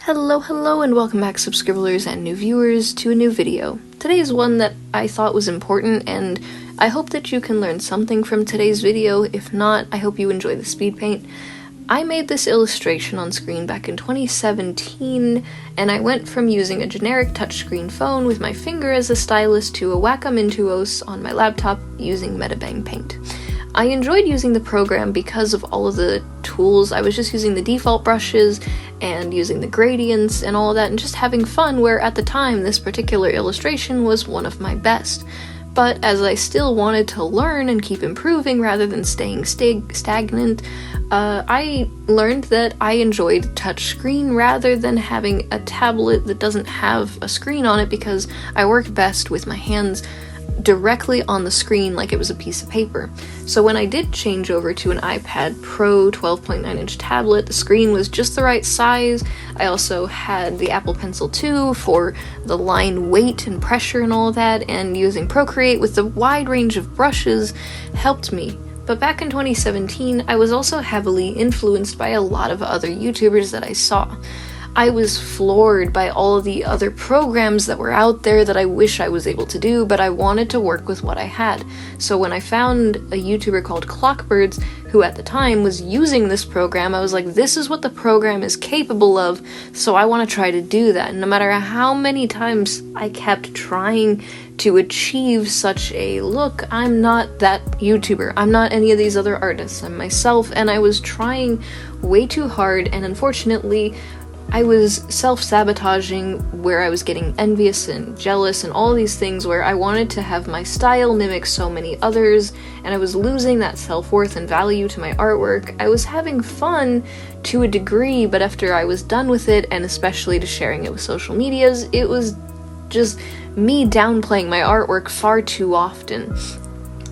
Hello, and welcome back, subscribers and new viewers, to a new video. Today is one that I thought was important, and I hope that you can learn something from today's video. If not, I hope you enjoy the speed paint. I made this illustration on screen back in 2017, and I went from using a generic touchscreen phone with my finger as a stylus to a Wacom Intuos on my laptop using Metabang Paint. I enjoyed using the program because of all of the tools. I was just using the default brushes and using the gradients and all of that and just having fun, where at the time this particular illustration was one of my best. But as I still wanted to learn and keep improving rather than staying stagnant, I learned that I enjoyed touchscreen rather than having a tablet that doesn't have a screen on it, because I work best with my hands directly on the screen like it was a piece of paper. So when I did change over to an iPad Pro 12.9-inch tablet, the screen was just the right size. I also had the Apple Pencil 2 for the line weight and pressure and all of that, and using Procreate with the wide range of brushes helped me. But back in 2017, I was also heavily influenced by a lot of other YouTubers that I saw. I was floored by all of the other programs that were out there that I wish I was able to do, but I wanted to work with what I had. So when I found a YouTuber called Clockbirds, who at the time was using this program, I was like, this is what the program is capable of, so I want to try to do that. And no matter how many times I kept trying to achieve such a look, I'm not that YouTuber. I'm not any of these other artists. I'm myself, and I was trying way too hard, and unfortunately, I was self-sabotaging, where I was getting envious and jealous and all these things where I wanted to have my style mimic so many others, and I was losing that self-worth and value to my artwork. I was having fun to a degree, but after I was done with it, and especially to sharing it with social medias, it was just me downplaying my artwork far too often.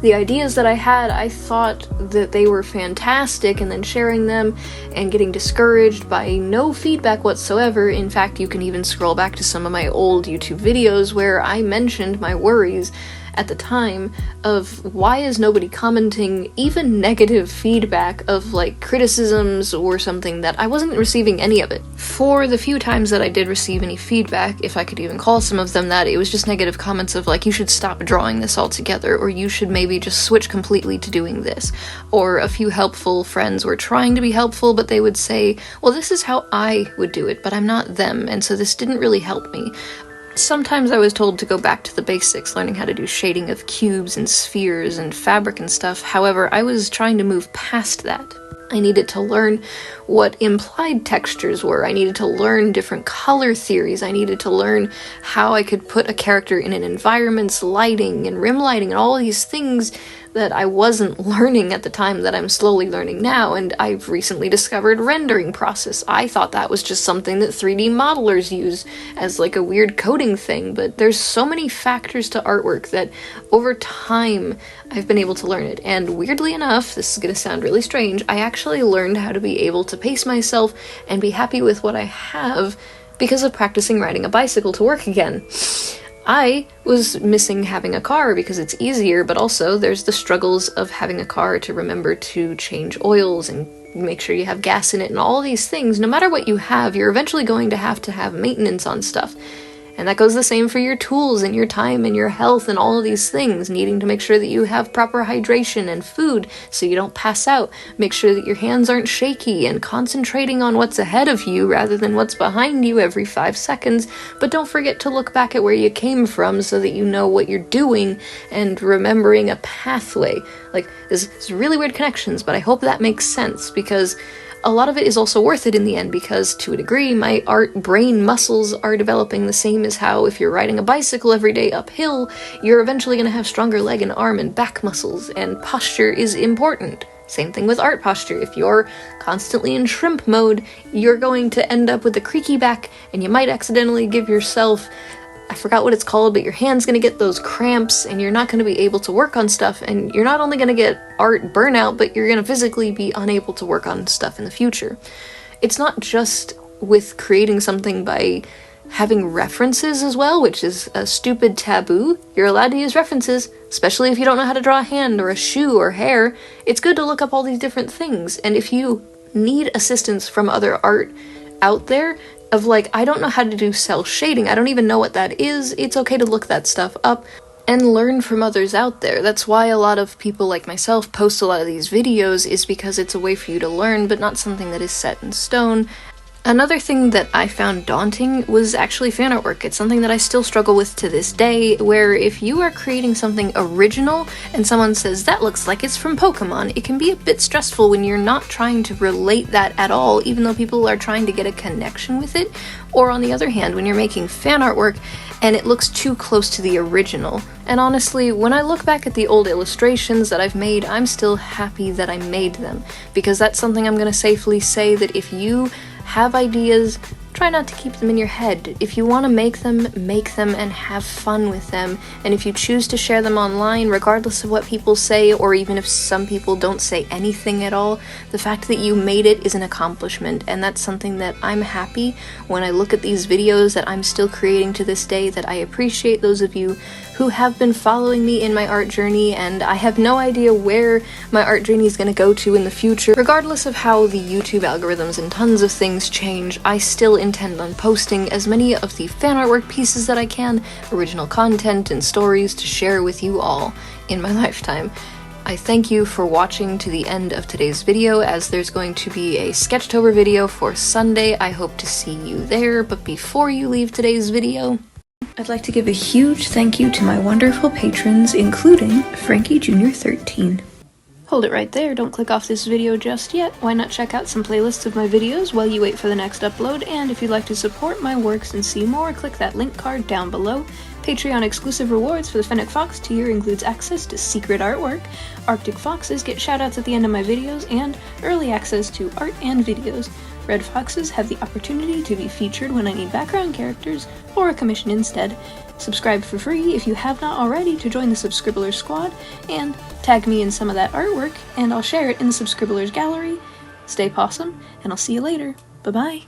The ideas that I had, I thought that they were fantastic, and then sharing them and getting discouraged by no feedback whatsoever. In fact, you can even scroll back to some of my old YouTube videos where I mentioned my worries at the time of why is nobody commenting even negative feedback of like criticisms or something, that I wasn't receiving any of it. For the few times that I did receive any feedback, if I could even call some of them that, it was just negative comments of like, you should stop drawing this altogether, or you should maybe just switch completely to doing this. Or a few helpful friends were trying to be helpful, but they would say, well, this is how I would do it, but I'm not them, and so this didn't really help me. Sometimes I was told to go back to the basics, learning how to do shading of cubes and spheres and fabric and stuff. However, I was trying to move past that. I needed to learn what implied textures were. I needed to learn different color theories. I needed to learn how I could put a character in an environment's lighting and rim lighting and all these things that I wasn't learning at the time that I'm slowly learning now. And I've recently discovered rendering process. I thought that was just something that 3D modelers use as like a weird coding thing, but there's so many factors to artwork that over time I've been able to learn it. And weirdly enough, this is gonna sound really strange, I actually learned how to be able to pace myself and be happy with what I have because of practicing riding a bicycle to work again. I was missing having a car because it's easier, but also there's the struggles of having a car to remember to change oils and make sure you have gas in it and all these things. No matter what you have, you're eventually going to have maintenance on stuff. And that goes the same for your tools and your time and your health and all of these things, needing to make sure that you have proper hydration and food so you don't pass out. Make sure that your hands aren't shaky, and concentrating on what's ahead of you rather than what's behind you every 5 seconds. But don't forget to look back at where you came from so that you know what you're doing, and remembering a pathway. Like, there's really weird connections, but I hope that makes sense, because a lot of it is also worth it in the end, because to a degree my brain muscles are developing the same as how if you're riding a bicycle every day uphill, you're eventually going to have stronger leg and arm and back muscles, and posture is important. Same thing with art posture. If you're constantly in shrimp mode, you're going to end up with a creaky back, and you might accidentally give yourself, I forgot what it's called, but your hand's gonna get those cramps, and you're not gonna be able to work on stuff, and you're not only gonna get art burnout, but you're gonna physically be unable to work on stuff in the future. It's not just with creating something by having references as well, which is a stupid taboo. You're allowed to use references, especially if you don't know how to draw a hand or a shoe or hair. It's good to look up all these different things, and if you need assistance from other art out there, of like, I don't know how to do cell shading, I don't even know what that is. It's okay to look that stuff up and learn from others out there. That's why a lot of people like myself post a lot of these videos, is because it's a way for you to learn, but not something that is set in stone. Another thing that I found daunting was actually fan artwork. It's something that I still struggle with to this day, where if you are creating something original and someone says, that looks like it's from Pokemon, it can be a bit stressful when you're not trying to relate that at all, even though people are trying to get a connection with it. Or on the other hand, when you're making fan artwork and it looks too close to the original. And honestly, when I look back at the old illustrations that I've made, I'm still happy that I made them, because that's something I'm gonna safely say, that if you have ideas, try not to keep them in your head. If you want to make them and have fun with them. And if you choose to share them online, regardless of what people say, or even if some people don't say anything at all, the fact that you made it is an accomplishment. And that's something that I'm happy when I look at these videos that I'm still creating to this day, that I appreciate those of you who have been following me in my art journey, and I have no idea where my art journey is going to go to in the future. Regardless of how the YouTube algorithms and tons of things change, I still intend on posting as many of the fan artwork pieces that I can, original content and stories to share with you all in my lifetime. I thank you for watching to the end of today's video, as there's going to be a Sketchtober video for Sunday. I hope to see you there, but before you leave today's video, I'd like to give a huge thank you to my wonderful patrons, including Frankie Jr. 13. Hold it right there, don't click off this video just yet. Why not check out some playlists of my videos while you wait for the next upload, and if you'd like to support my works and see more, click that link card down below. Patreon exclusive rewards for the Fennec Fox tier includes access to secret artwork, Arctic Foxes get shoutouts at the end of my videos, and early access to art and videos. Red Foxes have the opportunity to be featured when I need background characters or a commission instead. Subscribe for free if you have not already to join the Subscribblers squad, and tag me in some of that artwork and I'll share it in the Subscribblers gallery. Stay possum, and I'll see you later. Bye-bye.